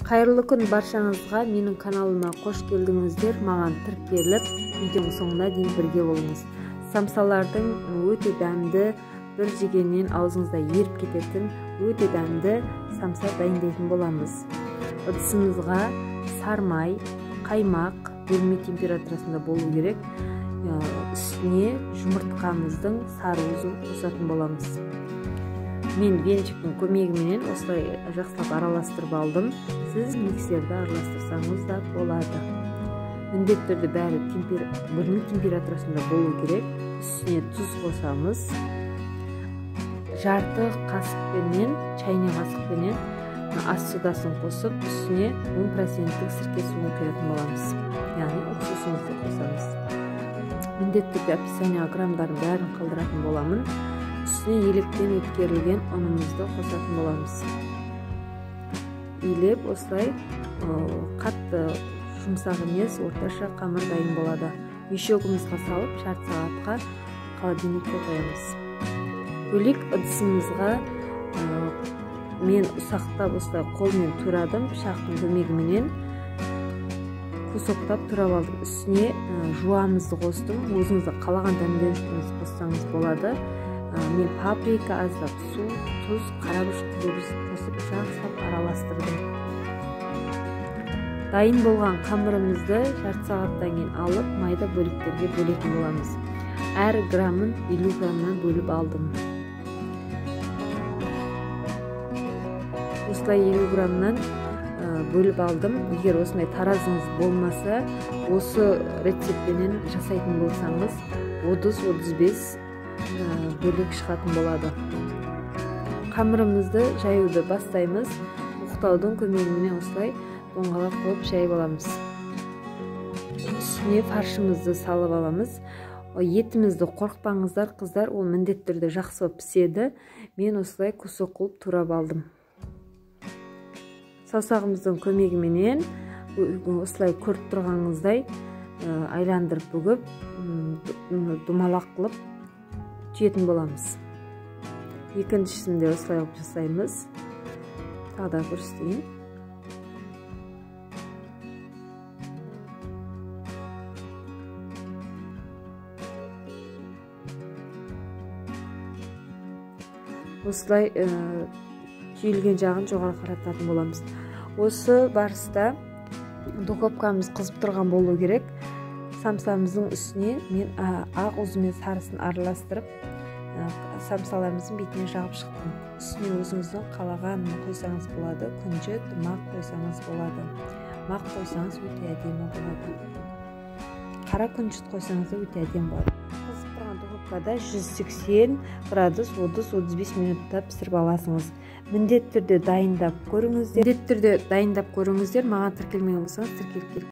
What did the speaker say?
Кайырлуу күн баршаңызга, менин каналыма кош келдиңиздер. Маған тиркелип, видеонун соңуна дейин бирге болуңуз. Самсалардын өтө дәмдүү, бир жегеннен аузуңузда ерип кететін өтө дәмдүү самса дайындайтын боламыз. Ыдысыбызга сармай, каймак бөлмө температурасында болуу керек. Үстүнө жумурткамыздын сарыуузун косатын боламыз. Мен венчиктин көмегі менен осылай жакшылап аралаштырып алдым. Сиз миксерде аралаштырсаңыз да болады. Міндетті түрдө бәрі бөлмө температурасында болуу керек. Үстүнө туз косамыз. Жарты касык менен, чайный касык менен ас судасын косуп, үстүнө 10% сирке суун куятын боламыз. Яны уксусубузду косамыз. Міндетті түрдө описание граммдарын бәрін калтыратын боламын. Үстүнө электен өткөрүлгөн унубузду косатын боламыз. Илеп осылай катты жумсак эмес, орташа камыр дайын болот. Мешогубузга салып, жарты саатка холодильникке коебуз. Бөлек ыдысыбызга мен усактап осылай кол менен турадым, пышактын көмеги менен кусоктап турап алдым. Үстүнө жуамызды костум. Өзүңүз каалаган дәмдөөчүңүз коссаңыз болот. Мен паприка, аздап су, туз, карабаш косуп жакшылап аралаштырдым. Дайын болгон камырыбызды жарты сааттан кийин алып, майда бөлүктөргө бөлөтүн боламыз. Әр граммын 50 граммдан бөлүп алдым. Осылай 50 граммдан бөлүп алдым. Эгер осындай таразыңыз болмаса, осы рецепт менен жасайтын болсаңыз, 30-35 бөлек чыгатын болот. Камырыбызды жаюуду баштайбыз. Уктоодун көмөгү менен осылай доңгалак кылып жайып аламыз. Үстүнө фаршымызды салып аламыз. Етимизди коркпаңыздар, кыздар, ол міндетті түрдө жакшылап писеди. Мен осылай кусок кылып турап алдым. Саусагыбыздын көмөгү менен осылай көрүп турганыңыздай айландырып бүгүп, думалак кылып түйетін боламыз. Екіншісінде осылай кылып жасаймыз. Тағы да көрсөтейин. Осылай түйілген жағын жоғары қарататын боламыз. Осы барыста духовкамыз кызып турган болуу керек. Самсамыздын үстүнө мен ак уз менен сарысын аралаштырып, самсаларымыздын бетине жагып чыктым. Үстүнө өзүңүздүн каалаганын койсоңуз болот. Күнжөт, мак койсоңуз болот. Мак койсоңуз өтө адемі болот. Кара күнжөт койсоңуз да өтө адемі болот. Кызып турган духовкада 180 градус 30-35 минутта писирип аласыңыз. Міндетті түрдө дайындап көрүңүздөр. Мага тиркелмеген болсоңуз тиркелип